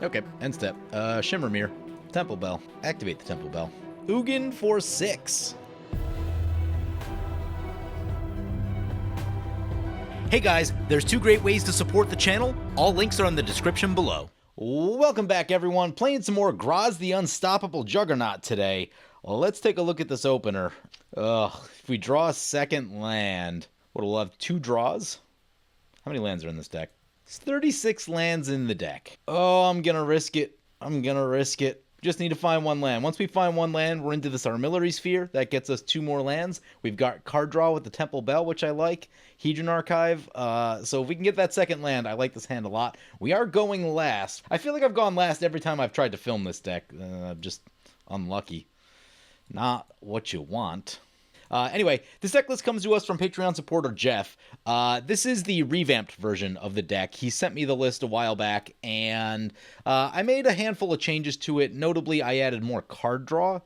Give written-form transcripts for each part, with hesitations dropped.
Okay, end step. Shimmermere. Temple Bell. Activate the Temple Bell. Ugin for 6. Hey guys, there's 2 great ways to support the channel. All links are in the description below. Welcome back, everyone. Playing some more Graaz the Unstoppable Juggernaut today. Well, let's take a look at this opener. If we draw a second land, we'll have 2 draws. How many lands are in this deck? It's 36 lands in the deck. Oh, I'm gonna risk it. Just need to find 1 land. Once we find 1 land, we're into this Armillary Sphere. That gets us 2 more lands. We've got card draw with the Temple Bell, which I like. Hedron Archive. So if we can get that second land, I like this hand a lot. We are going last. I feel like I've gone last every time I've tried to film this deck. I'm just unlucky. Not what you want. Anyway, this deck list comes to us from Patreon supporter Jeff. This is the revamped version of the deck. He sent me the list a while back, and I made a handful of changes to it. Notably, I added more card draw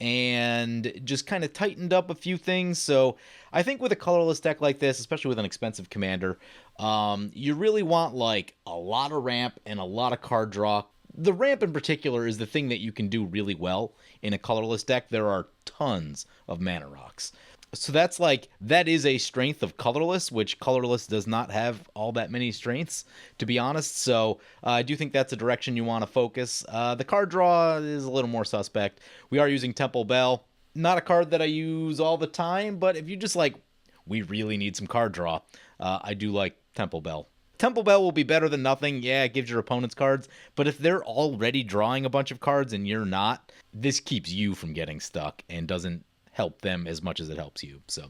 and just kind of tightened up a few things. So I think with a colorless deck like this, especially with an expensive commander, you really want like a lot of ramp and a lot of card draw. The ramp in particular is the thing that you can do really well in a colorless deck. There are tons of mana rocks. So that is a strength of colorless, which colorless does not have all that many strengths, to be honest. So I do think that's a direction you want to focus. The card draw is a little more suspect. We are using Temple Bell. Not a card that I use all the time, but if you just we really need some card draw, I do like Temple Bell. Temple Bell will be better than nothing. Yeah, it gives your opponents cards, but if they're already drawing a bunch of cards and you're not, this keeps you from getting stuck and doesn't help them as much as it helps you. So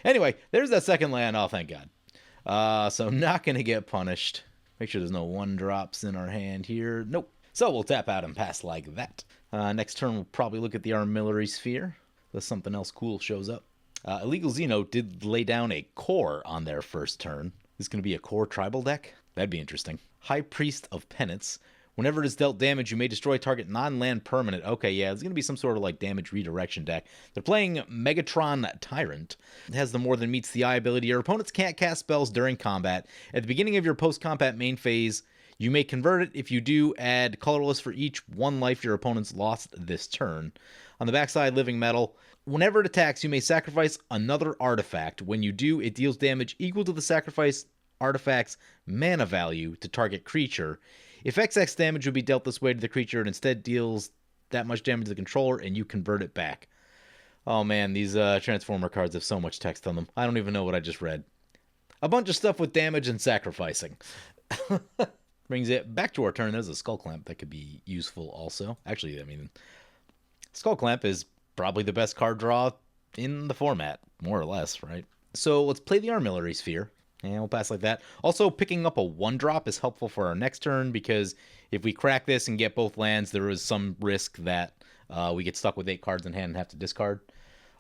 anyway, there's that second land. Oh, thank God. So not going to get punished. Make sure there's no 1-drops in our hand here. Nope. So we'll tap out and pass like that. Next turn, we'll probably look at the Armillary Sphere, unless something else cool shows up. Illegal Xeno did lay down a core on their first turn. This is going to be a core tribal deck? That'd be interesting. High Priest of Penance. Whenever it is dealt damage, you may destroy target non-land permanent. Okay, yeah, it's going to be some sort of damage redirection deck. They're playing Megatron Tyrant. It has the more than meets the eye ability. Your opponents can't cast spells during combat. At the beginning of your post-combat main phase, you may convert it. If you do, add colorless for each 1 life your opponents lost this turn. On the backside, Living Metal. Whenever it attacks, you may sacrifice another artifact. When you do, it deals damage equal to the sacrifice artifact's mana value to target creature. If XX damage would be dealt this way to the creature, it instead deals that much damage to the controller, and you convert it back. Oh man, these Transformer cards have so much text on them. I don't even know what I just read. A bunch of stuff with damage and sacrificing. Brings it back to our turn. There's a Skull Clamp that could be useful also. Actually, I mean, Skull Clamp is probably the best card draw in the format, more or less, right? So let's play the Armillary Sphere. And we'll pass like that. Also, picking up a 1-drop is helpful for our next turn, because if we crack this and get both lands, there is some risk that we get stuck with 8 cards in hand and have to discard.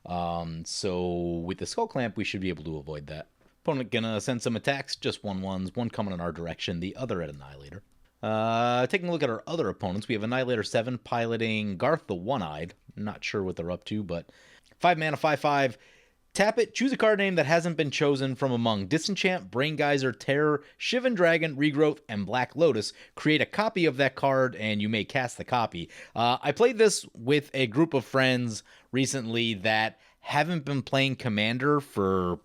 So with the Skull Clamp, we should be able to avoid that. Opponent gonna send some attacks, just 1/1s, 1 coming in our direction, the other at Annihilator. Taking a look at our other opponents, we have Annihilator 7 piloting Garth the One-Eyed. Not sure what they're up to, but 5 mana, 5/5. Tap it, choose a card name that hasn't been chosen from among Disenchant, Brain Geyser, Terror, Shivan Dragon, Regrowth, and Black Lotus. Create a copy of that card, and you may cast the copy. I played this with a group of friends recently that haven't been playing Commander for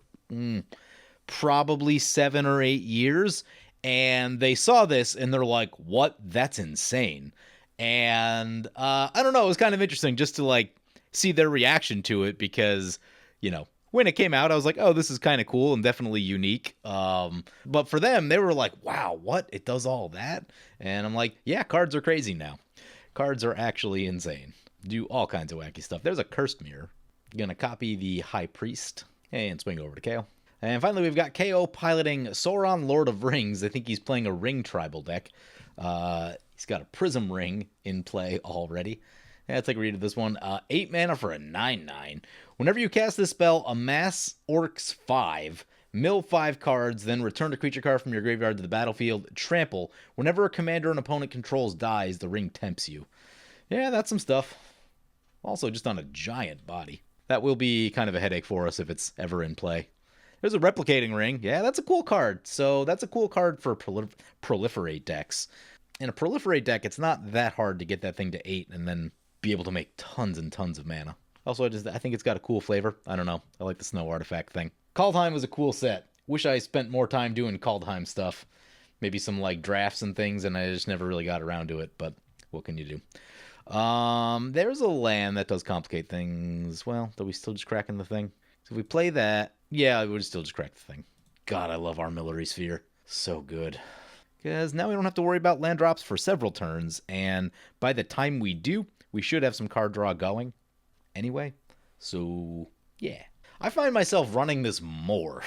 probably 7 or 8 years, and they saw this, and they're like, what? That's insane. And I don't know, it was kind of interesting just to see their reaction to it, because, when it came out, I was like, oh, this is kind of cool and definitely unique. But for them, they were like, wow, what? It does all that? And I'm like, yeah, cards are crazy now. Cards are actually insane. Do all kinds of wacky stuff. There's a Cursed Mirror. Gonna copy the High Priest and swing over to KO. And finally, we've got KO piloting Sauron, Lord of Rings. I think he's playing a ring tribal deck. He's got a Prism Ring in play already. Let's take a read of this one. 8 mana for a 9/9. Whenever you cast this spell, amass Orcs 5, mill 5 cards, then return a creature card from your graveyard to the battlefield. Trample. Whenever a commander an opponent controls dies, the ring tempts you. Yeah, that's some stuff. Also, just on a giant body. That will be kind of a headache for us if it's ever in play. There's a Replicating Ring. Yeah, that's a cool card. So that's a cool card for proliferate decks. in a Proliferate deck, it's not that hard to get that thing to 8 and then be able to make tons and tons of mana. Also, I think it's got a cool flavor. I don't know. I like the snow artifact thing. Kaldheim was a cool set. Wish I spent more time doing Kaldheim stuff. Maybe some like drafts and things, and I just never really got around to it, but what can you do? There's a land that does complicate things. Well, are we still just cracking the thing? So if we play that, yeah, we would still just crack the thing. God, I love Armillary Sphere. So good. Because now we don't have to worry about land drops for several turns, and by the time we do, we should have some card draw going anyway. So, yeah. I find myself running this more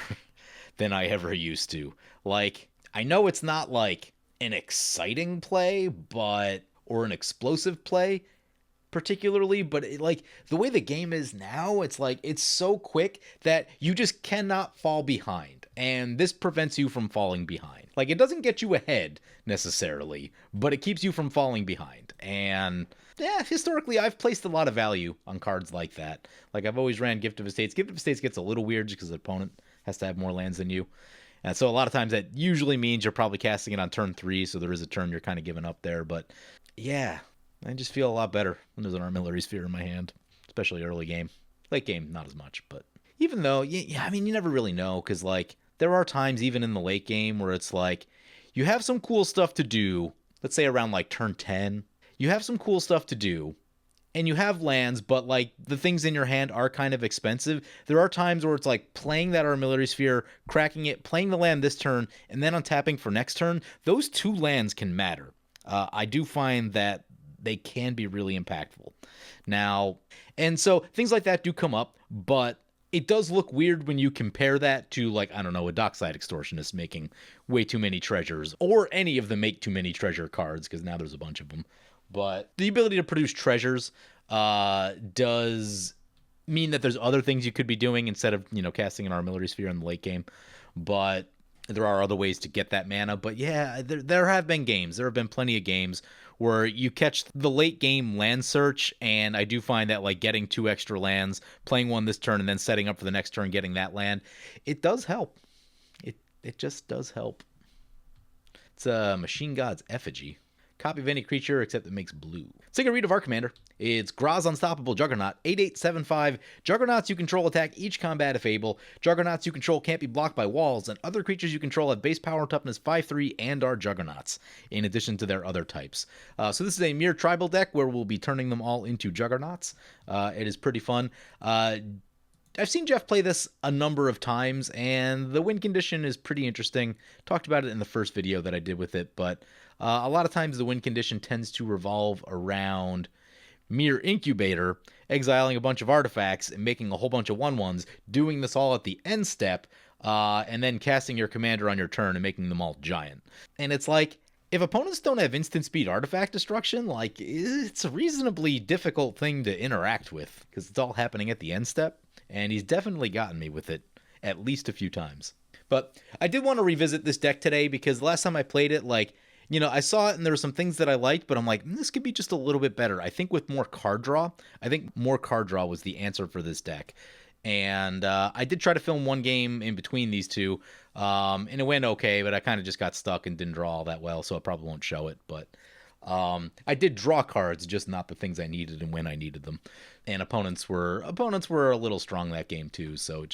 than I ever used to. Like, I know it's not like an exciting play, or an explosive play particularly, but like the way the game is now, it's like it's so quick that you just cannot fall behind, and this prevents you from falling behind. Like, it doesn't get you ahead necessarily, but it keeps you from falling behind. And yeah, historically I've placed a lot of value on cards like that. Like, I've always ran Gift of Estates. Gift of Estates gets a little weird just because the opponent has to have more lands than you. And so a lot of times that usually means you're probably casting it on turn 3, so there is a turn you're kind of giving up there. But yeah, I just feel a lot better when there's an Armillary Sphere in my hand, especially early game. Late game, not as much, but even though, yeah, I mean, you never really know, because like there are times even in the late game where it's like you have some cool stuff to do. Let's say around like turn 10, you have some cool stuff to do, and you have lands, but like the things in your hand are kind of expensive. There are times where it's like playing that Armillary Sphere, cracking it, playing the land this turn, and then untapping for next turn. Those 2 lands can matter. I do find that they can be really impactful. Now, and so things like that do come up, but it does look weird when you compare that to, like, I don't know, a Dockside Extortionist making way too many treasures, or any of the make too many treasure cards, because now there's a bunch of them. But the ability to produce treasures does mean that there's other things you could be doing instead of, casting an Armillary Sphere in the late game. But there are other ways to get that mana. But yeah, there have been games. There have been plenty of games where you catch the late game land search, and I do find that like getting 2 extra lands, playing one this turn, and then setting up for the next turn, getting that land, it does help. It just does help. It's a Machine God's Effigy. Copy of any creature except it makes blue. Single read of our commander. It's Graaz Unstoppable Juggernaut. 8875. Juggernauts you control attack each combat if able. Juggernauts you control can't be blocked by walls, and other creatures you control have base power and toughness 5/3 and are Juggernauts, in addition to their other types. So this is a mere tribal deck where we'll be turning them all into Juggernauts. It is pretty fun. I've seen Jeff play this a number of times, and the win condition is pretty interesting. Talked about it in the first video that I did with it, but a lot of times the win condition tends to revolve around Mere Incubator, exiling a bunch of artifacts and making a whole bunch of 1/1s, doing this all at the end step, and then casting your commander on your turn and making them all giant. And it's like, if opponents don't have instant speed artifact destruction, like, it's a reasonably difficult thing to interact with, because it's all happening at the end step. And he's definitely gotten me with it at least a few times. But I did want to revisit this deck today, because last time I played it, like, I saw it and there were some things that I liked, but I'm like, this could be just a little bit better. I think with more card draw. I think more card draw was the answer for this deck. And I did try to film one game in between these two, and it went okay, but I kind of just got stuck and didn't draw all that well, so I probably won't show it. But I did draw cards, just not the things I needed and when I needed them. And opponents were a little strong that game too, so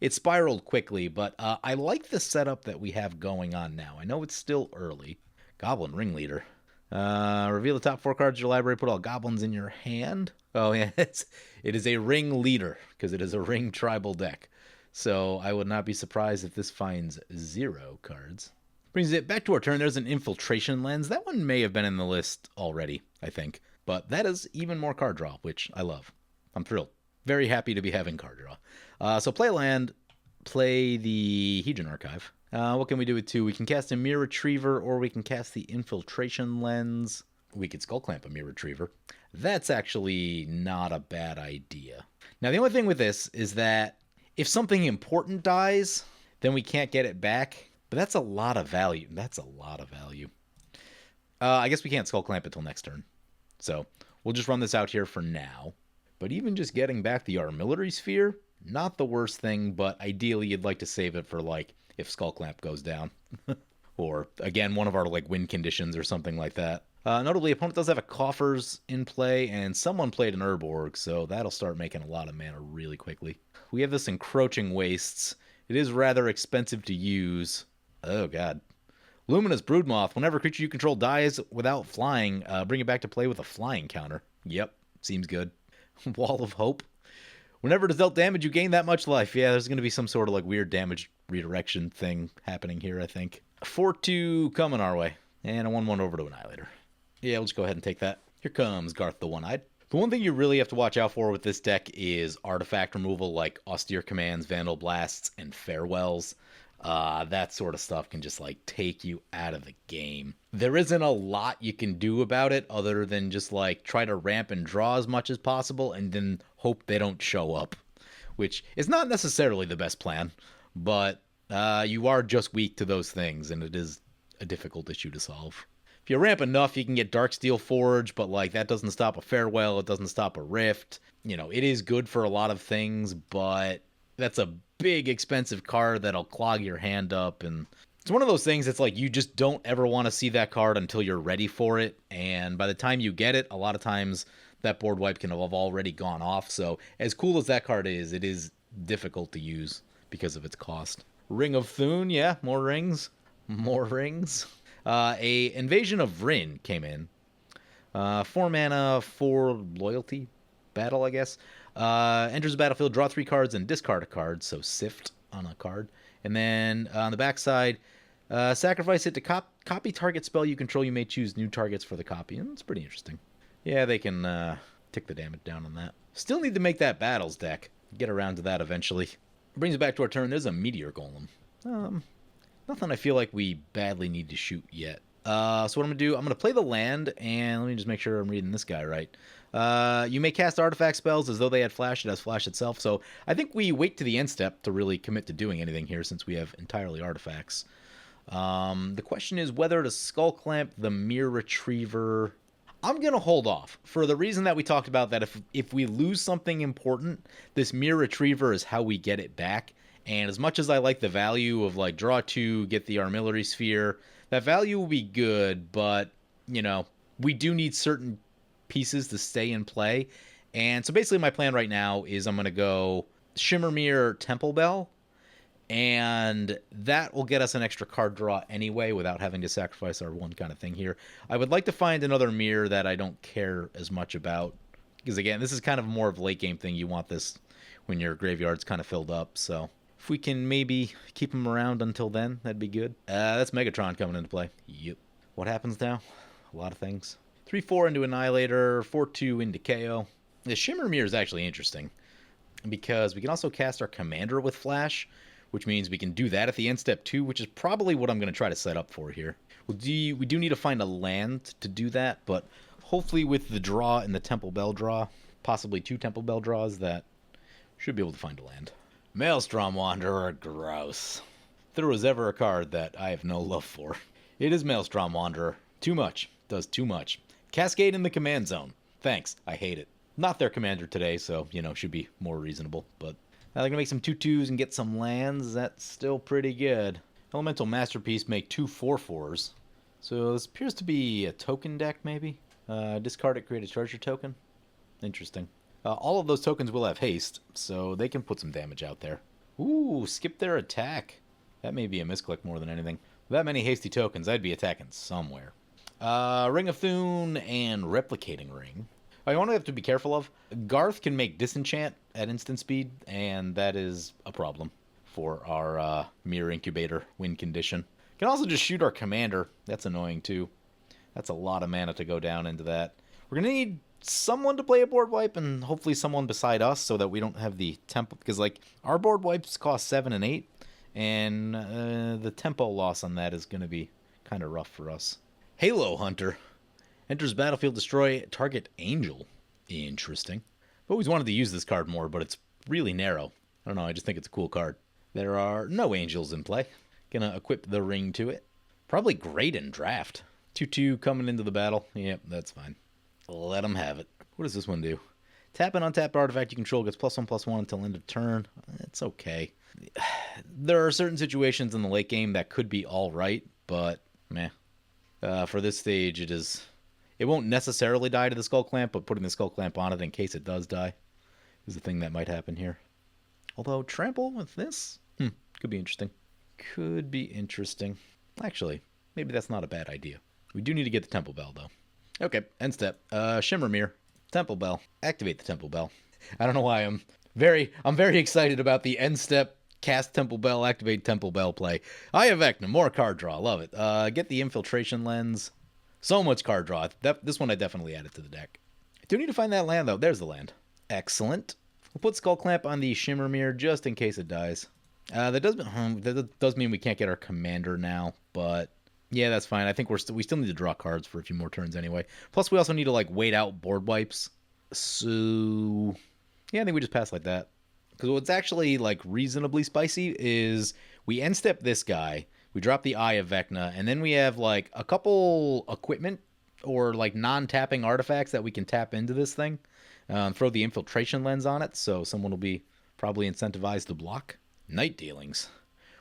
it spiraled quickly. But I like the setup that we have going on now. I know it's still early. Goblin Ringleader. Reveal the top 4 cards of your library. Put all goblins in your hand. Oh yeah, it is a ring leader, because it is a ring tribal deck. So I would not be surprised if this finds 0 cards. Brings it back to our turn. There's an Infiltration Lens. That one may have been in the list already, I think. But that is even more card draw, which I love. I'm thrilled. Very happy to be having card draw. So play land, play the Hedron Archive. What can we do with 2? We can cast a Mere Retriever, or we can cast the Infiltration Lens. We could Skull Clamp a Mere Retriever. That's actually not a bad idea. Now, the only thing with this is that if something important dies, then we can't get it back. But that's a lot of value. I guess we can't Skull Clamp it till next turn. So we'll just run this out here for now. But even just getting back the Armillary Sphere, not the worst thing, but ideally you'd like to save it for, like, if Skull Clamp goes down. Or, again, one of our, like, win conditions or something like that. Notably, opponent does have a Coffers in play, and someone played an Urborg, so that'll start making a lot of mana really quickly. We have this Encroaching Wastes. It is rather expensive to use. Oh, God. Luminous Broodmoth. Whenever a creature you control dies without flying, bring it back to play with a flying counter. Yep, seems good. Wall of Hope. Whenever it is dealt damage, you gain that much life. Yeah, there's going to be some sort of, like, weird damage redirection thing happening here, I think. 4-2 coming our way. And a 1-1 over to Annihilator. Yeah, we'll just go ahead and take that. Here comes Garth the One-Eyed. The one thing you really have to watch out for with this deck is artifact removal like Austere Commands, Vandal Blasts, and Farewells. That sort of stuff can just like take you out of the game. There isn't a lot you can do about it other than just like try to ramp and draw as much as possible and then hope they don't show up, which is not necessarily the best plan, but you are just weak to those things and it is a difficult issue to solve. If you ramp enough, you can get Darksteel Forge, but like that doesn't stop a Farewell, it doesn't stop a Rift. You know, it is good for a lot of things, but that's a big expensive card that'll clog your hand up, and it's one of those things that's like you just don't ever want to see that card until you're ready for it, and by the time you get it, a lot of times that board wipe can have already gone off. So as cool as that card is, it is difficult to use because of its cost. Ring of Thune, yeah, more rings. A Invasion of Vryn came in. 4 mana, 4 loyalty battle, I guess. Enters the battlefield, draw 3 cards and discard a card, so sift on a card. And then on the backside, sacrifice it to copy target spell you control. You may choose new targets for the copy. And it's pretty interesting. Yeah, they can tick the damage down on that. Still need to make that battles deck. Get around to that eventually. Brings it back to our turn. There's a Meteor Golem. Nothing I feel like we badly need to shoot yet. So what I'm going to do, I'm going to play the land, and let me just make sure I'm reading this guy right. You may cast artifact spells as though they had flash. It has flash itself. So I think we wait to the end step to really commit to doing anything here since we have entirely artifacts. The question is whether to Skull Clamp the Mirror Retriever. I'm going to hold off for the reason that we talked about, that if we lose something important, this Mirror Retriever is how we get it back. And as much as I like the value of like draw 2, get the Armillary Sphere, that value will be good, but you know, we do need certain pieces to stay in play. And so basically my plan right now is I'm going to go Shimmermere Temple Bell, and that will get us an extra card draw anyway without having to sacrifice our one kind of thing here. I would like to find another mirror that I don't care as much about, because again, this is kind of more of a late game thing. You want this when your graveyard's kind of filled up, so if we can maybe keep him around until then, that'd be good. That's Megatron coming into play. Yep. What happens now? A lot of things. 3-4 into Annihilator, 4-2 into KO. The Shimmermere is actually interesting because we can also cast our Commander with Flash, which means we can do that at the end step too, which is probably what I'm going to try to set up for here. We do need to find a land to do that, but hopefully with the draw and the Temple Bell draw, possibly 2 Temple Bell draws, that should be able to find a land. Maelstrom Wanderer Grouse. If there was ever a card that I have no love for, it is Maelstrom Wanderer. Too much. Does too much. Cascade in the command zone. Thanks. I hate it. Not their commander today, so, you know, should be more reasonable. But they're going to make some 2/2s and get some lands. That's still pretty good. Elemental Masterpiece make 2 4/4s. So this appears to be a token deck, maybe? Discard it, create a treasure token. Interesting. All of those tokens will have haste, so they can put some damage out there. Ooh, skip their attack. That may be a misclick more than anything. With that many hasty tokens, I'd be attacking somewhere. Ring of Thune and Replicating Ring. I want to have to be careful of. Garth can make Disenchant at instant speed, and that is a problem for our Mirror Incubator win condition. Can also just shoot our Commander. That's annoying too. That's a lot of mana to go down into that. We're going to need someone to play a board wipe, and hopefully someone beside us, so that we don't have the tempo, because like our board wipes cost 7 and 8, and the tempo loss on that is going to be kind of rough for us. Halo Hunter enters battlefield, destroy target angel. Interesting. I've always wanted to use this card more, but it's really narrow. I don't know, I just think it's a cool card. There are no angels in play. Gonna equip the ring to it. Probably great in draft. 2/2 coming into the battle. Yep, that's fine. Let them have it. What does this one do? Tap an untapped artifact you control gets +1/+1 until end of turn. It's okay. There are certain situations in the late game that could be all right, but meh. For this stage, it won't necessarily die to the Skull Clamp, but putting the Skull Clamp on it in case it does die is the thing that might happen here. Although, trample with this? Could be interesting. Could be interesting. Actually, maybe that's not a bad idea. We do need to get the Temple Bell, though. Okay, end step. Shimmer Mirror. Temple Bell. Activate the Temple Bell. I don't know why I'm very excited about the end step, cast Temple Bell, activate Temple Bell play. Eye of Vecna, more card draw. Love it. Get the Infiltration Lens. So much card draw. This one I definitely added to the deck. I do need to find that land, though. There's the land. Excellent. We'll put Skull Clamp on the Shimmer Mirror just in case it dies. That does mean we can't get our commander now, but yeah, that's fine. I think we still need to draw cards for a few more turns anyway. Plus, we also need to like wait out board wipes. So yeah, I think we just pass like that. Because what's actually like reasonably spicy is we end step this guy, we drop the Eye of Vecna, and then we have like a couple equipment or like non-tapping artifacts that we can tap into this thing. Throw the Infiltration Lens on it, so someone will be probably incentivized to block. Night Dealings.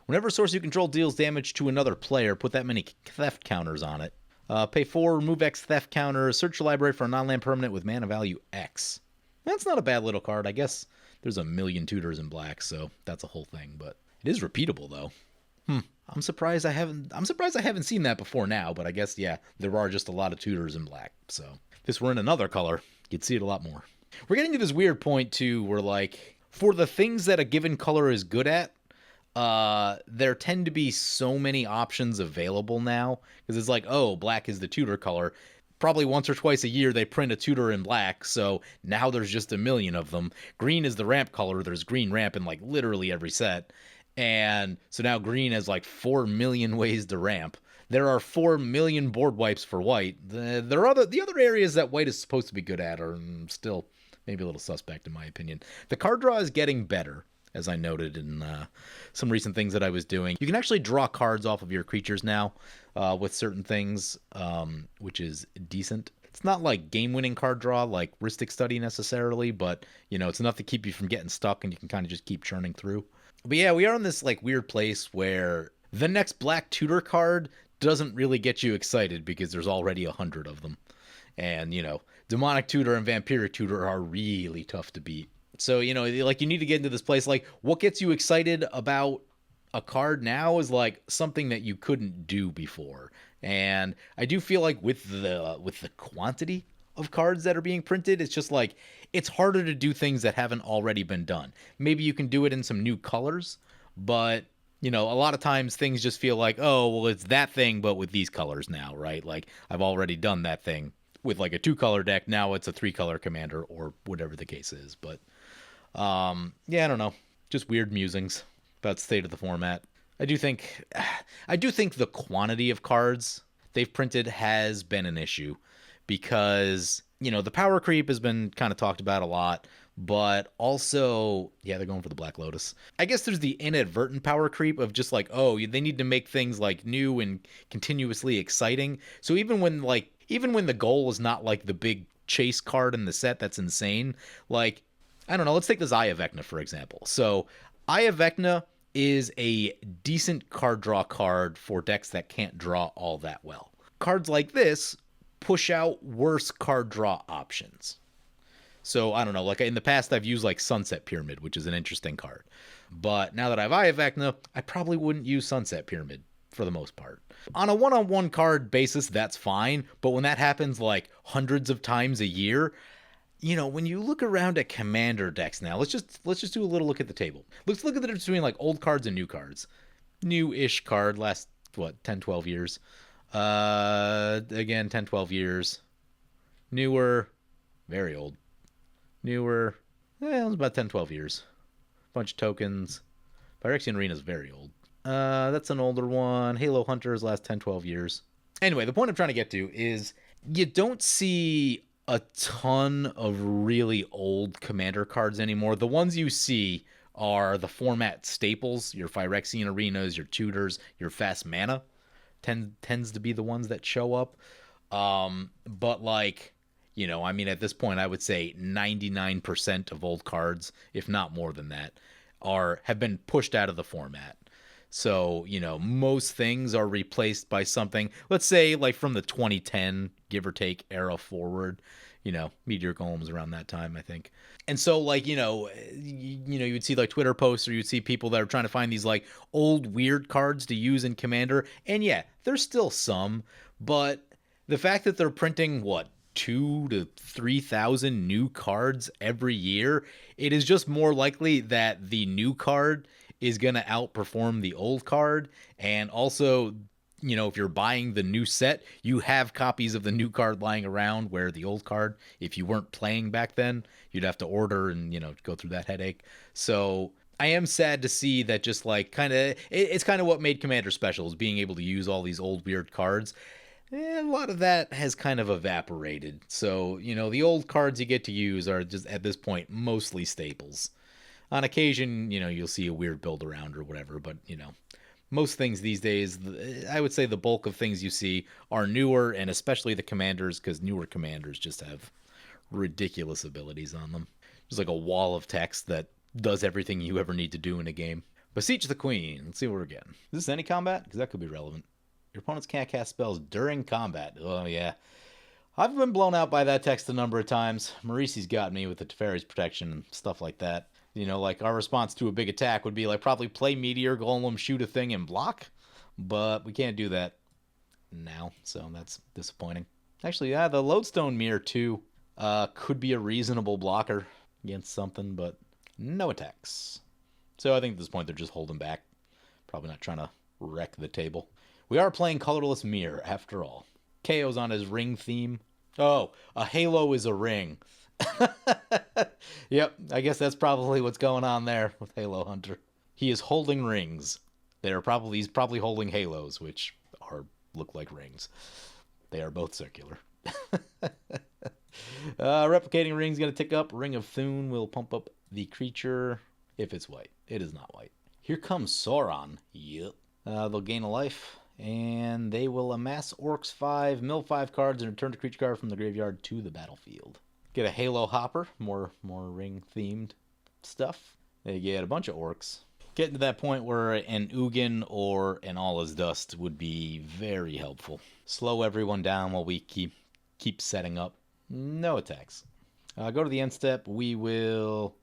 Whenever a source you control deals damage to another player, put that many theft counters on it. Pay 4, remove X theft counter, search your library for a non-land permanent with mana value X. That's not a bad little card. I guess there's a million tutors in black, so that's a whole thing, but it is repeatable though. I'm surprised I haven't seen that before now, but I guess yeah, there are just a lot of tutors in black. So if this were in another color, you'd see it a lot more. We're getting to this weird point too where like for the things that a given color is good at, there tend to be so many options available now. Because it's like, oh, black is the tutor color. Probably once or twice a year they print a tutor in black, so now there's just a million of them. Green is the ramp color. There's green ramp in like literally every set. And so now green has like 4 million ways to ramp. There are 4 million board wipes for white. The other areas that white is supposed to be good at are still maybe a little suspect in my opinion. The card draw is getting better, as I noted in some recent things that I was doing. You can actually draw cards off of your creatures now with certain things, which is decent. It's not like game-winning card draw like Rhystic Study necessarily, but you know, it's enough to keep you from getting stuck and you can kind of just keep churning through. But yeah, we are in this like weird place where the next black tutor card doesn't really get you excited because there's already 100 of them. And, you know, Demonic Tutor and Vampiric Tutor are really tough to beat. So, you know, like you need to get into this place. Like, what gets you excited about a card now is like something that you couldn't do before. And I do feel like with the quantity of cards that are being printed, it's just like it's harder to do things that haven't already been done. Maybe you can do it in some new colors, but you know, a lot of times things just feel like, oh, well, it's that thing, but with these colors now, right? Like I've already done that thing with like a 2-color deck. Now it's a 3-color commander or whatever the case is. But yeah, I don't know. Just weird musings about the state of the format. I do think the quantity of cards they've printed has been an issue because, you know, the power creep has been kind of talked about a lot, but also, yeah, they're going for the Black Lotus. I guess there's the inadvertent power creep of just like, oh, they need to make things like new and continuously exciting. So even when the goal is not like the big chase card in the set that's insane, like, I don't know, let's take this Eye of Vecna, for example. So Eye of Vecna is a decent card draw card for decks that can't draw all that well. Cards like this push out worse card draw options. So, I don't know, like in the past I've used like Sunset Pyramid, which is an interesting card. But now that I have Eye of Vecna, I probably wouldn't use Sunset Pyramid for the most part. On a one-on-one card basis, that's fine. But when that happens like hundreds of times a year, you know, when you look around at commander decks now, let's just do a little look at the table. Let's look at the difference between like old cards and new cards. New-ish card, last, 10, 12 years. Again, 10, 12 years. Newer, very old. Newer, it was about 10, 12 years. Bunch of tokens. Phyrexian Arena is very old. That's an older one. Halo Hunters last 10, 12 years. Anyway, the point I'm trying to get to is you don't see a ton of really old commander cards anymore. The ones you see are the format staples, your Phyrexian Arenas, your tutors, your fast mana. Tends to be the ones that show up. But like, you know, I mean, at this point, I would say 99% of old cards, if not more than that, have been pushed out of the format. So, you know, most things are replaced by something, let's say, like from the 2010, give or take, era forward. You know, Meteor Golems around that time, I think. And so, like, you would see like Twitter posts, or you'd see people that are trying to find these like old weird cards to use in Commander. And yeah, there's still some, but the fact that they're printing what, 2 to 3,000 new cards every year, it is just more likely that the new card is going to outperform the old card. And also, you know, if you're buying the new set, you have copies of the new card lying around, where the old card, if you weren't playing back then, you'd have to order and, you know, go through that headache. So I am sad to see that, just like it's kind of what made Commander special, is being able to use all these old weird cards. A lot of that has kind of evaporated. So, you know, the old cards you get to use are just, at this point, mostly staples. On occasion, you know, you'll see a weird build around or whatever, but, you know, most things these days, I would say the bulk of things you see are newer, and especially the commanders, because newer commanders just have ridiculous abilities on them. There's like a wall of text that does everything you ever need to do in a game. Beseech the Queen. Let's see what we're getting. Is this any combat? Because that could be relevant. Your opponents can't cast spells during combat. Oh, yeah. I've been blown out by that text a number of times. Maurice's got me with the Teferi's protection and stuff like that. You know, like, our response to a big attack would be, like, probably play Meteor Golem, shoot a thing, and block. But we can't do that now, so that's disappointing. Actually, yeah, the Lodestone Mirror, too, could be a reasonable blocker against something, but no attacks. So I think at this point they're just holding back. Probably not trying to wreck the table. We are playing Colorless Mirror, after all. KO's on his ring theme. Oh, a halo is a ring. Yep, I guess that's probably what's going on there with Halo Hunter. He is holding rings. He's probably holding halos, which look like rings. They are both circular. Replicating ring's gonna tick up. Ring of Thune will pump up the creature if it's white. It is not white. Here comes Sauron. Yep. They'll gain a life, and they will amass Orcs 5, mill 5 cards, and return the creature card from the graveyard to the battlefield. Get a Halo Hopper, more ring-themed stuff. They get a bunch of Orcs. Getting to that point where an Ugin or an All Is Dust would be very helpful. Slow everyone down while we keep setting up. No attacks. Go to the end step. We will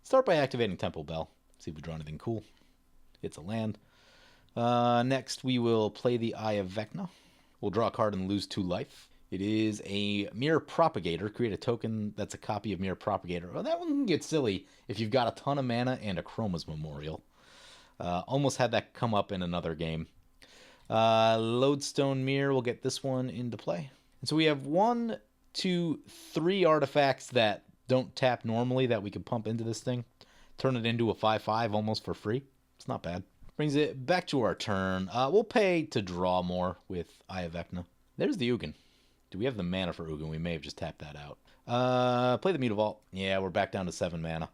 start by activating Temple Bell. See if we draw anything cool. It's a land. Next, we will play the Eye of Vecna. We'll draw a card and lose 2 life. It is a Mirror Propagator. Create a token that's a copy of Mirror Propagator. Well, that one can get silly if you've got a ton of mana and a Chroma's Memorial. Almost had that come up in another game. Lodestone Mirror will get this one into play. And so we have 1, 2, 3 artifacts that don't tap normally that we can pump into this thing. Turn it into a 5/5 almost for free. It's not bad. Brings it back to our turn. We'll pay to draw more with Eye of Vecna. There's the Ugin. Do we have the mana for Ugin? We may have just tapped that out. Play the Mutavault. Yeah, we're back down to 7 mana.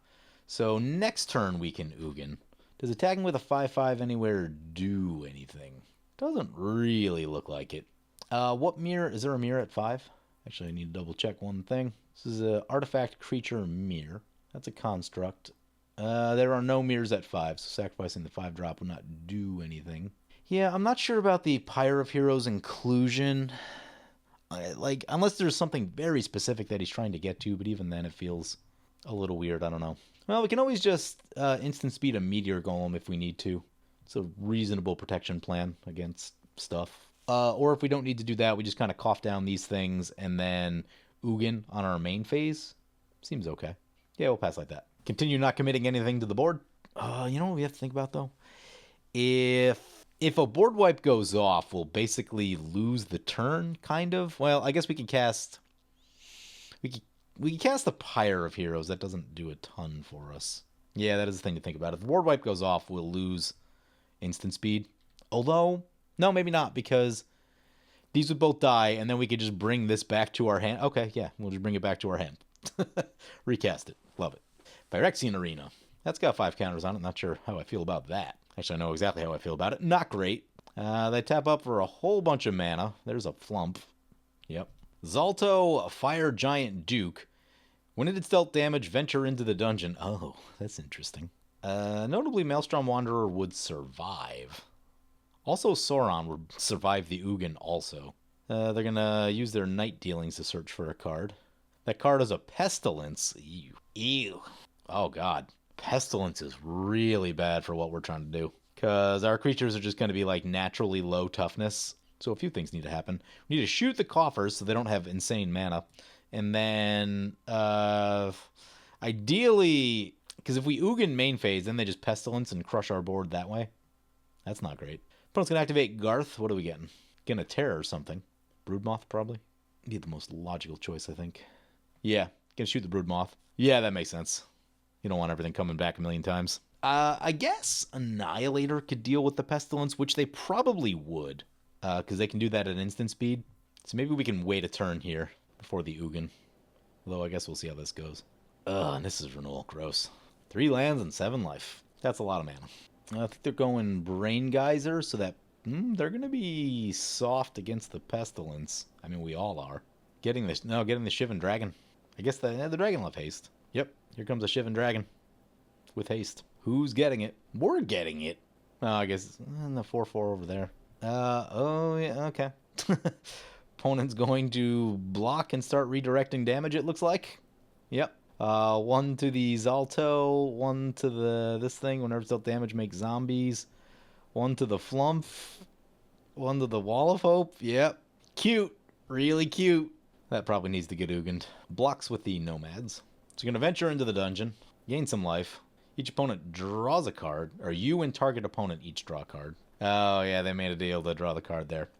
So next turn we can Ugin. Does attacking with a 5/5 anywhere do anything? Doesn't really look like it. What mirror? Is there a mirror at 5? Actually, I need to double check one thing. This is an artifact creature mirror. That's a construct. There are no mirrors at 5, so sacrificing the 5-drop will not do anything. Yeah, I'm not sure about the Pyre of Heroes inclusion. Unless there's something very specific that he's trying to get to, but even then it feels a little weird. I don't know. Well, we can always just instant speed a Meteor Golem if we need to. It's a reasonable protection plan against stuff. Or if we don't need to do that, we just kind of cough down these things and then Ugin on our main phase. Seems okay. Yeah, we'll pass like that. Continue not committing anything to the board. You know what we have to think about, though? If a board wipe goes off, we'll basically lose the turn, kind of. Well, I guess we can cast... We can cast the Pyre of Heroes. That doesn't do a ton for us. Yeah, that is the thing to think about. If the board wipe goes off, we'll lose instant speed. Although, no, maybe not, because these would both die, and then we could just bring this back to our hand. Okay, yeah, we'll just bring it back to our hand. Recast it. Love it. Phyrexian Arena. That's got 5 counters on it. Not sure how I feel about that. Actually, I know exactly how I feel about it. Not great. They tap up for a whole bunch of mana. There's a flump. Yep. Zalto, Fire Giant Duke. When it is dealt damage, venture into the dungeon. Oh, that's interesting. Notably, Maelstrom Wanderer would survive. Also, Sauron would survive the Ugin also. They're going to use their night dealings to search for a card. That card is a Pestilence. Ew. Ew. Oh, God. Pestilence is really bad for what we're trying to do. Because our creatures are just going to be like naturally low toughness. So a few things need to happen. We need to shoot the coffers so they don't have insane mana. And then, ideally, because if we Ugin main phase, then they just Pestilence and crush our board that way. That's not great. Opponent's going to activate Garth. What are we getting? Getting a Terror or something. Broodmoth, probably. Be the most logical choice, I think. Yeah, gonna shoot the Broodmoth. Yeah, that makes sense. You don't want everything coming back a million times. I guess Annihilator could deal with the Pestilence, which they probably would. Because they can do that at instant speed. So maybe we can wait a turn here before the Ugin. Although I guess we'll see how this goes. And this is Renewal. Gross. 3 lands and 7 life. That's a lot of mana. I think they're going Brain Geyser so that they're going to be soft against the Pestilence. I mean, we all are. Getting the Shivan Dragon. I guess the dragon will have haste. Yep, here comes a Shivan Dragon. With haste. Who's getting it? We're getting it. Oh, I guess the 4/4 over there. Oh, yeah, okay. Opponent's going to block and start redirecting damage, it looks like. Yep. 1 to the Zalto, 1 to this thing. Whenever it's dealt damage, make zombies. 1 to the Flump. 1 to the Wall of Hope. Yep. Cute. Really cute. That probably needs to get Ugined. Blocks with the Nomads. So you're going to venture into the dungeon. Gain some life. Each opponent draws a card. Or you and target opponent each draw a card. Oh, yeah, they made a deal to draw the card there.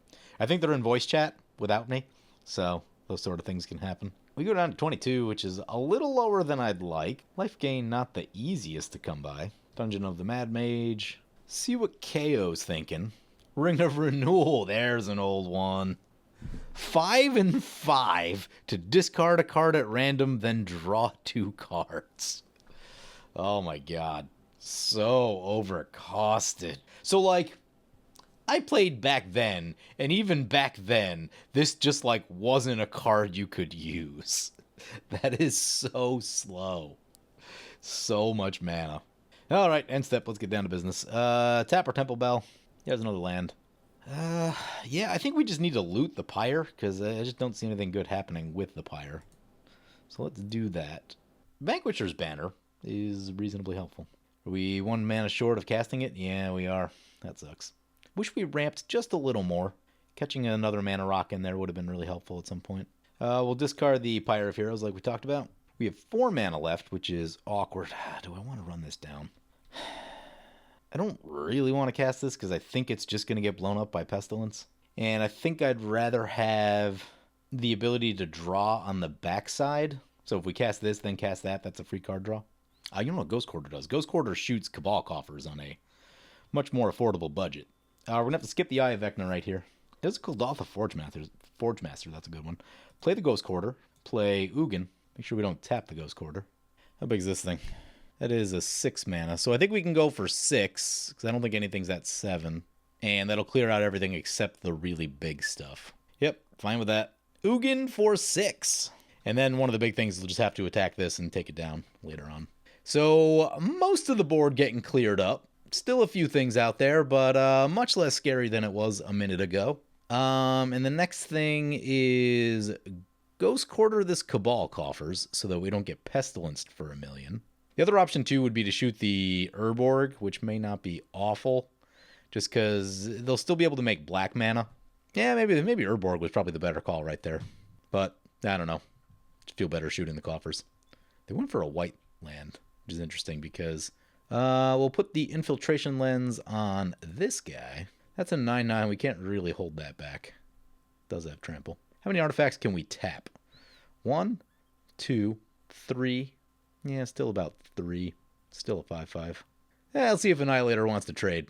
I think they're in voice chat without me. So those sort of things can happen. We go down to 22, which is a little lower than I'd like. Life gain, not the easiest to come by. Dungeon of the Mad Mage. See what KO's thinking. Ring of Renewal. There's an old one. 5 and 5 to discard a card at random, then draw 2 cards. Oh my god. So overcosted. So, like, I played back then, and even back then, this just, like, wasn't a card you could use. That is so slow. So much mana. Alright, end step. Let's get down to business. Tap or Temple Bell. There's another land. Yeah, I think we just need to loot the Pyre, because I just don't see anything good happening with the Pyre. So let's do that. Vanquisher's Banner is reasonably helpful. Are we 1 mana short of casting it? Yeah, we are. That sucks. Wish we ramped just a little more. Catching another mana rock in there would have been really helpful at some point. We'll discard the Pyre of Heroes like we talked about. We have 4 mana left, which is awkward. Do I want to run this down? I don't really want to cast this because I think it's just going to get blown up by Pestilence. And I think I'd rather have the ability to draw on the backside. So if we cast this, then cast that, that's a free card draw. You know what Ghost Quarter does? Ghost Quarter shoots Cabal Coffers on a much more affordable budget. We're going to have to skip the Eye of Vecna right here. There's a Kuldotha Forge Master, that's a good one. Play the Ghost Quarter. Play Ugin. Make sure we don't tap the Ghost Quarter. How big is this thing? That is a 6 mana. So I think we can go for 6, because I don't think anything's at 7. And that'll clear out everything except the really big stuff. Yep, fine with that. Ugin for 6. And then one of the big things is we'll just have to attack this and take it down later on. So most of the board getting cleared up. Still a few things out there, but much less scary than it was a minute ago. And the next thing is Ghost Quarter this Cabal Coffers so that we don't get Pestilenced for 1 million. The other option, too, would be to shoot the Urborg, which may not be awful, just because they'll still be able to make black mana. Yeah, maybe Urborg was probably the better call right there. But, I don't know. Just feel better shooting the coffers. They went for a white land, which is interesting because we'll put the Infiltration Lens on this guy. That's a 9/9. We can't really hold that back. Does have trample. How many artifacts can we tap? 1, 2, 3. Yeah, still about 3. Still a 5/5. Let's see if Annihilator wants to trade.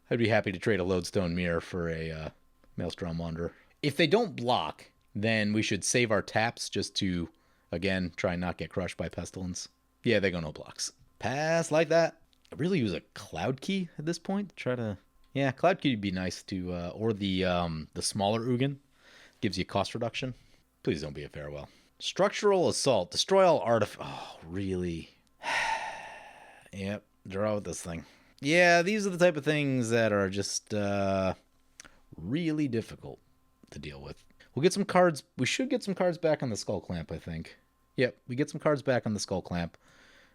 I'd be happy to trade a Lodestone Mirror for a Maelstrom Wanderer. If they don't block, then we should save our taps just to, again, try and not get crushed by Pestilence. Yeah, they go no blocks. Pass like that. I really use a Cloud Key at this point. Try to... Yeah, Cloud Key would be nice to... or the smaller Ugin. Gives you cost reduction. Please don't be a Farewell. Structural Assault. Destroy all artifacts. Oh, really? Yep. Draw with this thing. Yeah, these are the type of things that are just really difficult to deal with. We'll get some cards. We should get some cards back on the Skull Clamp, I think. Yep, we get some cards back on the Skull Clamp.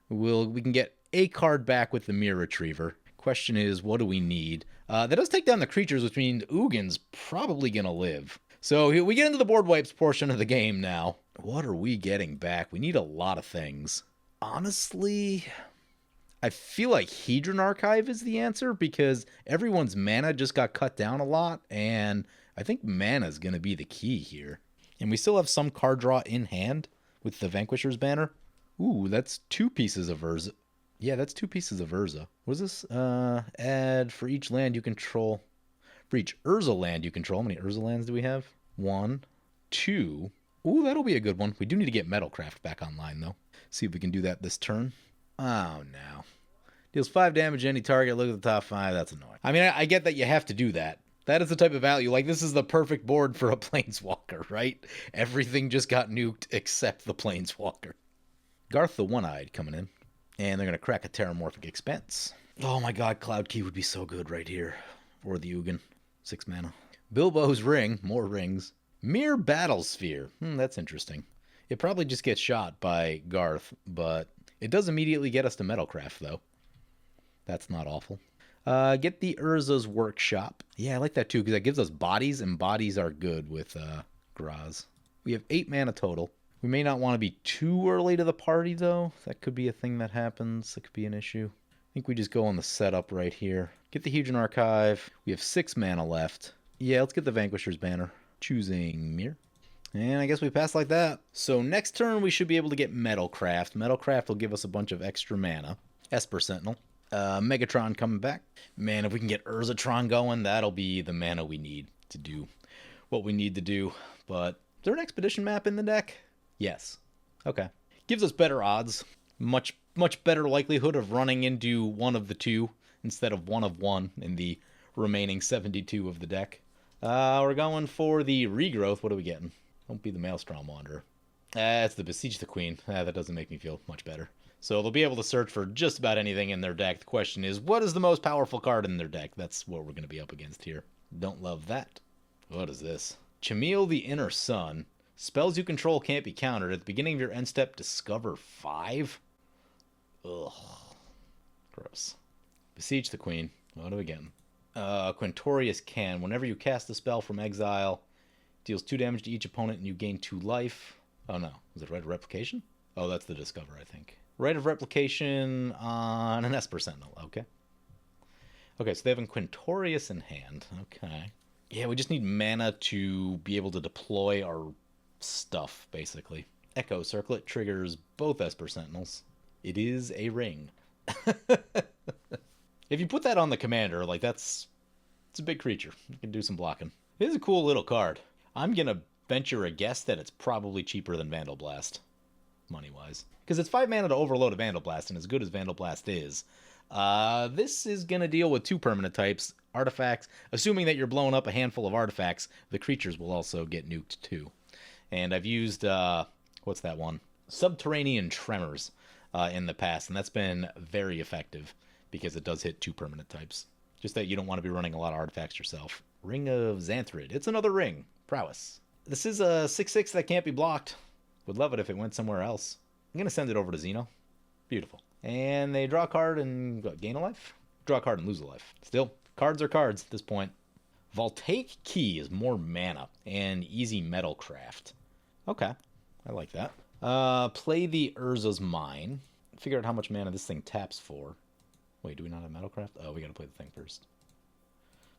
We can get a card back with the Mirror Retriever. Question is, what do we need? That does take down the creatures, which means Ugin's probably going to live. So we get into the board wipes portion of the game now. What are we getting back? We need a lot of things. Honestly, I feel like Hedron Archive is the answer because everyone's mana just got cut down a lot, and I think mana is going to be the key here. And we still have some card draw in hand with the Vanquisher's Banner. Ooh, that's 2 pieces of Urza. Yeah, that's 2 pieces of Urza. What is this? Add for each land you control. For each Urza land you control. How many Urza lands do we have? 1, 2. Ooh, that'll be a good one. We do need to get Metalcraft back online, though. See if we can do that this turn. Oh, no. Deals 5 damage to any target. Look at the top 5. That's annoying. I mean, I get that you have to do that. That is the type of value. Like, this is the perfect board for a Planeswalker, right? Everything just got nuked except the Planeswalker. Garth the One-Eyed coming in. And they're going to crack a Terramorphic Expense. Oh my god, Cloud Key would be so good right here. For the Ugin. 6 mana. Bilbo's Ring. More rings. Mere Battlesphere. That's interesting. It probably just gets shot by Garth, but it does immediately get us to Metalcraft, though. That's not awful. Get the Urza's Workshop. Yeah, I like that, too, because that gives us bodies, and bodies are good with Graaz. We have 8 mana total. We may not want to be too early to the party, though. That could be a thing that happens. That could be an issue. I think we just go on the setup right here. Get the Hedron Archive. We have 6 mana left. Yeah, let's get the Vanquisher's Banner. Choosing Mirror. And I guess we pass like that. So next turn we should be able to get Metalcraft. Metalcraft will give us a bunch of extra mana. Esper Sentinel. Megatron coming back. Man, if we can get Urzatron going, that'll be the mana we need to do what we need to do. But is there an Expedition map in the deck? Yes. Okay. Gives us better odds. Much better likelihood of running into one of the 2 instead of one of 1 in the remaining 72 of the deck. We're going for the Regrowth. What are we getting? Don't be the Maelstrom Wanderer. It's the Besiege the Queen. That doesn't make me feel much better. So they'll be able to search for just about anything in their deck. The question is, what is the most powerful card in their deck? That's what we're going to be up against here. Don't love that. What is this? Chameel the Inner Sun. Spells you control can't be countered. At the beginning of your end step, discover 5? Ugh. Gross. Besiege the Queen. What are we getting? Quintorius Can. Whenever you cast a spell from exile, deals 2 damage to each opponent and you gain 2 life. Oh no. Was it Right of Replication? Oh, that's the Discover, I think. Right of Replication on an Esper Sentinel. Okay. Okay, so they have a Quintorius in hand. Okay. Yeah, we just need mana to be able to deploy our stuff, basically. Echo Circlet triggers both Esper Sentinels. It is a ring. If you put that on the commander, like it's a big creature. You can do some blocking. It is a cool little card. I'm going to venture a guess that it's probably cheaper than Vandal Blast, money-wise. Because it's 5 mana to overload a Vandal Blast, and as good as Vandal Blast is, this is going to deal with 2 permanent types, artifacts. Assuming that you're blowing up a handful of artifacts, the creatures will also get nuked too. And I've used, what's that one? Subterranean Tremors in the past, and that's been very effective because it does hit 2 permanent types. Just that you don't want to be running a lot of artifacts yourself. Ring of Xanthrid. It's another ring. Prowess. This is a 6/6 that can't be blocked. Would love it if it went somewhere else. I'm going to send it over to Xeno. Beautiful. And they draw a card and gain a life? Draw a card and lose a life. Still, cards are cards at this point. Voltaic Key is more mana and easy Metalcraft. Okay, I like that. Play the Urza's Mine. Figure out how much mana this thing taps for. Wait, do we not have Metalcraft? Oh, we gotta play the thing first.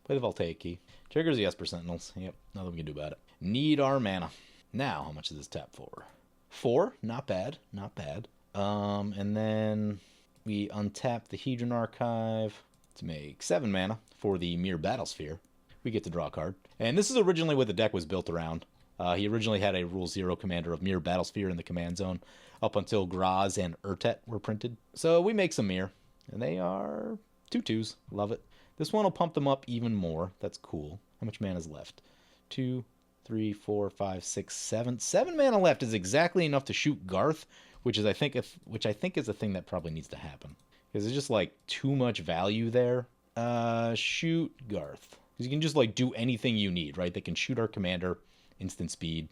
Play the Voltaic Key. Triggers the Esper Sentinels. Yep, nothing we can do about it. Need our mana. Now, how much does this tap for? 4? Not bad, not bad. And then we untap the Hedron Archive to make 7 mana for the Mere Battlesphere. We get to draw a card. And this is originally what the deck was built around. He originally had a Rule 0 commander of Mere Battlesphere in the command zone up until Graaz and Urtet were printed. So we make some Mere. And they are 2/2s. Love it. This one will pump them up even more. That's cool. How much mana is left? 2, 3, 4, 5, 6, 7. 7 mana left is exactly enough to shoot Garth, which I think is a thing that probably needs to happen. Because there's just, like, too much value there. Shoot Garth. Because you can just, like, do anything you need, right? They can shoot our commander. Instant speed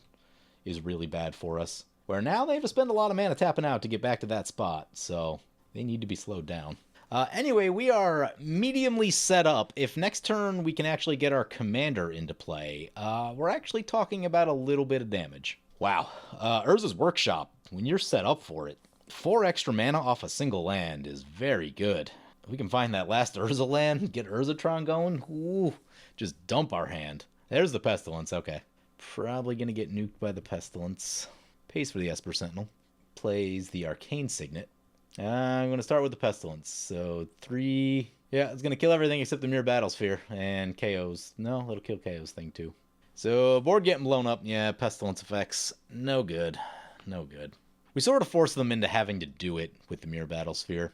is really bad for us. Where now they have to spend a lot of mana tapping out to get back to that spot. So they need to be slowed down. Anyway, we are mediumly set up. If next turn we can actually get our commander into play, we're actually talking about a little bit of damage. Wow. Urza's Workshop, when you're set up for it, 4 extra mana off a single land is very good. If we can find that last Urza land, get Urzatron going, ooh, just dump our hand. There's the Pestilence, okay. Probably going to get nuked by the Pestilence. Pays for the Esper Sentinel. Plays the Arcane Signet. I'm going to start with the Pestilence. So 3... Yeah, it's going to kill everything except the Mirror Battlesphere. And KOs. No, it'll kill KO's thing too. So board getting blown up. Yeah, Pestilence effects. No good. No good. We sort of forced them into having to do it with the Mirror Battlesphere.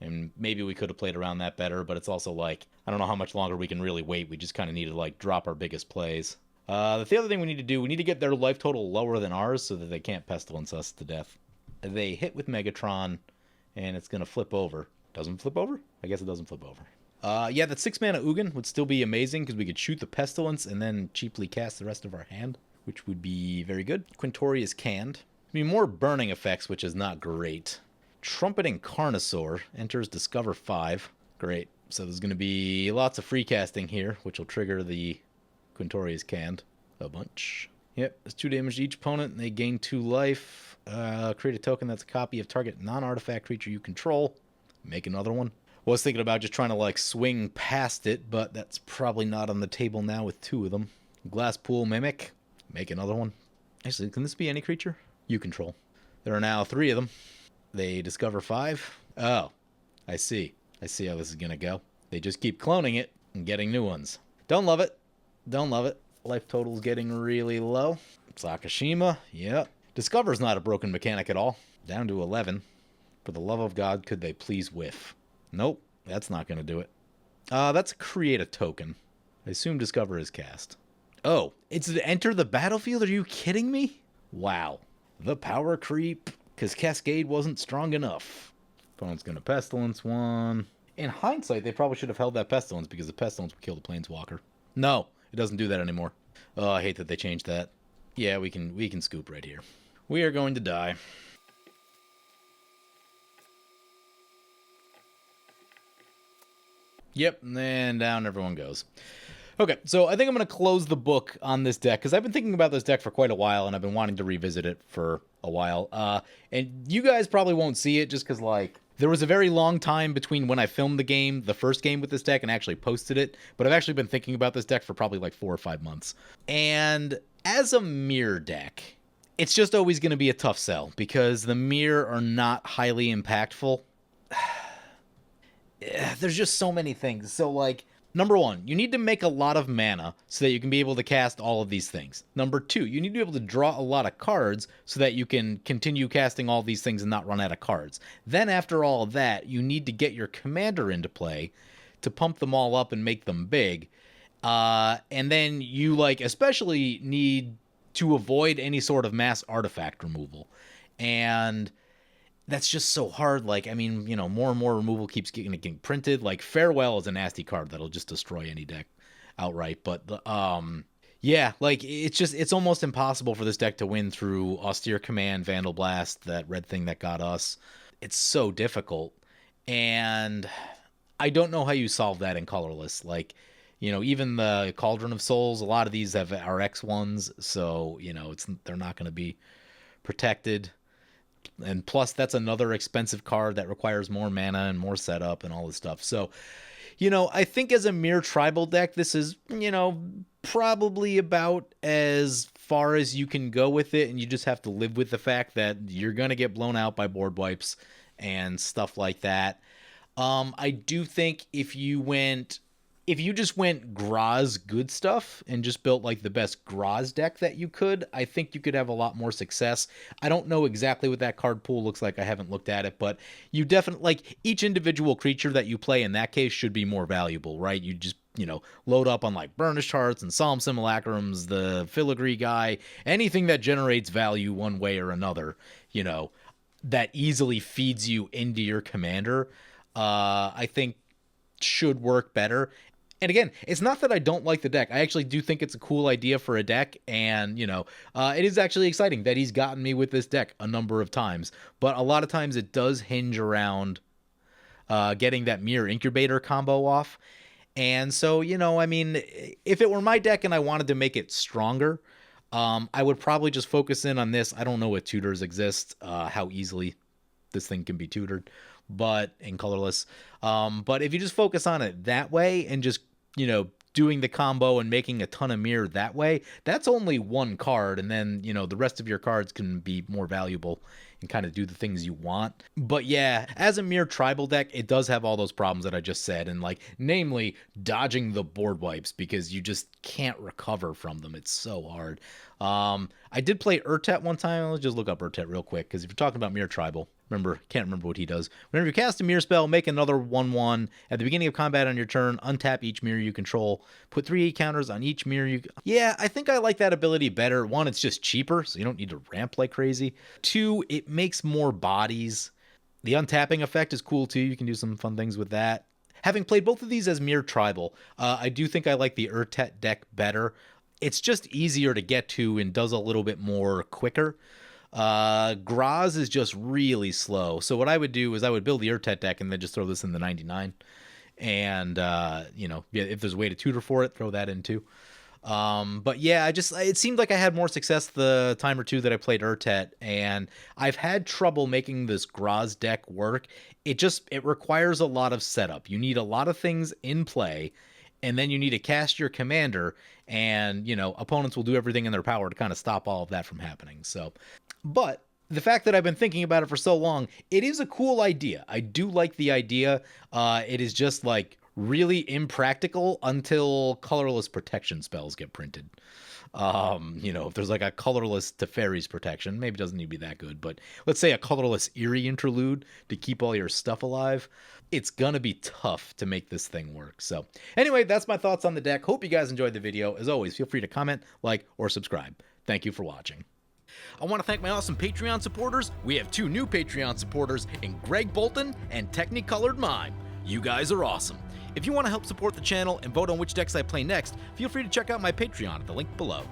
And maybe we could have played around that better, but it's also like, I don't know how much longer we can really wait. We just kind of need to like drop our biggest plays. The other thing we need to do, we need to get their life total lower than ours so that they can't Pestilence us to death. They hit with Megatron, and it's going to flip over. Doesn't flip over? I guess it doesn't flip over. Yeah, that 6 mana Ugin would still be amazing because we could shoot the Pestilence and then cheaply cast the rest of our hand, which would be very good. Quintori is canned. I mean, more burning effects, which is not great. Trumpeting Carnosaur enters Discover 5. Great. So there's going to be lots of free casting here, which will trigger the Quintori is canned a bunch. Yep, it's 2 damage to each opponent, and they gain 2 life. Create a token that's a copy of target non-artifact creature you control. Make another one. Was thinking about just trying to like swing past it, but that's probably not on the table now with 2 of them. Glasspool Mimic. Make another one. Actually, can this be any creature? You control. There are now 3 of them. They discover 5. Oh, I see. I see how this is going to go. They just keep cloning it and getting new ones. Don't love it. Don't love it. Life total's getting really low. Sakashima, yep. Discover's not a broken mechanic at all. Down to 11. For the love of God, could they please whiff? Nope, that's not going to do it. That's create a token. I assume Discover is cast. Oh, it's to enter the battlefield? Are you kidding me? Wow. The power creep, because Cascade wasn't strong enough. Opponent's going to Pestilence 1. In hindsight, they probably should have held that Pestilence because the Pestilence would kill the Planeswalker. No, it doesn't do that anymore. Oh, I hate that they changed that. Yeah, we can scoop right here. We are going to die. Yep, and down everyone goes. Okay, so I think I'm going to close the book on this deck, because I've been thinking about this deck for quite a while, and I've been wanting to revisit it for a while. And you guys probably won't see it, just because, like, there was a very long time between when I filmed the game, the first game with this deck, and actually posted it, but I've actually been thinking about this deck for probably, like, 4 or 5 months. And as a mirror deck, it's just always going to be a tough sell, because the mirror are not highly impactful. There's just so many things. So, like, number 1, you need to make a lot of mana so that you can be able to cast all of these things. Number 2, you need to be able to draw a lot of cards so that you can continue casting all these things and not run out of cards. Then after all of that, you need to get your commander into play to pump them all up and make them big. And then you, like, especially need to avoid any sort of mass artifact removal. And that's just so hard. Like, I mean, you know, more and more removal keeps getting printed. Like, Farewell is a nasty card that'll just destroy any deck outright. But, yeah, like, it's almost impossible for this deck to win through Austere Command, Vandal Blast, that red thing that got us. It's so difficult. And I don't know how you solve that in colorless. Like, you know, even the Cauldron of Souls, a lot of these have RX ones. So, you know, they're not going to be protected. And plus, that's another expensive card that requires more mana and more setup and all this stuff. So, you know, I think as a mere tribal deck, this is, you know, probably about as far as you can go with it. And you just have to live with the fact that you're going to get blown out by board wipes and stuff like that. I do think if you just went Graaz good stuff and just built like the best Graaz deck that you could, I think you could have a lot more success. I don't know exactly what that card pool looks like. I haven't looked at it, but you definitely, like, each individual creature that you play in that case should be more valuable, right? You just, you know, load up on like Burnished Hearts and Solemn Simulacrums, the Filigree guy, anything that generates value one way or another, you know, that easily feeds you into your commander. I think should work better. And again, it's not that I don't like the deck. I actually do think it's a cool idea for a deck, and, you know, it is actually exciting that he's gotten me with this deck a number of times. But a lot of times it does hinge around getting that Mirror Incubator combo off. And so, you know, I mean, if it were my deck and I wanted to make it stronger, I would probably just focus in on this. I don't know if tutors exist, how easily this thing can be tutored, but in colorless. But if you just focus on it that way and just, you know, doing the combo and making a ton of mirror that way, that's only one card. And then, you know, the rest of your cards can be more valuable and kind of do the things you want. But yeah, as a mirror tribal deck, it does have all those problems that I just said. And like, namely dodging the board wipes, because you just can't recover from them. It's so hard. I did play Urtet one time. Let's just look up Urtet real quick, because if you're talking about mirror tribal, can't remember what he does. Whenever you cast a mirror spell, make another 1/1 at the beginning of combat on your turn. Untap each mirror you control. Put 3 counters on each mirror you. Yeah, I think I like that ability better. 1, it's just cheaper, so you don't need to ramp like crazy. 2, it makes more bodies. The untapping effect is cool too. You can do some fun things with that. Having played both of these as mirror tribal, I do think I like the Urtet deck better. It's just easier to get to and does a little bit more quicker. Graaz is just really slow. So what I would do is I would build the Urtet deck and then just throw this in the 99. And, you know, if there's a way to tutor for it, throw that in too. But yeah, it seemed like I had more success the time or two that I played Urtet, and I've had trouble making this Graaz deck work. It requires a lot of setup. You need a lot of things in play, and then you need to cast your commander, and, you know, opponents will do everything in their power to kind of stop all of that from happening. So, but the fact that I've been thinking about it for so long, it is a cool idea. I do like the idea. It is just like really impractical until colorless protection spells get printed. You know, if there's like a colorless Teferi's protection, maybe it doesn't need to be that good, but let's say a colorless Eerie interlude to keep all your stuff alive. It's gonna be tough to make this thing work. So anyway, that's my thoughts on the deck. Hope you guys enjoyed the video. As always, feel free to comment, like, or subscribe. Thank you for watching. I want to thank my awesome Patreon supporters. We have 2 new Patreon supporters in Greg Bolton and Technicolored Mime. You guys are awesome. If you want to help support the channel and vote on which decks I play next, feel free to check out my Patreon at the link below.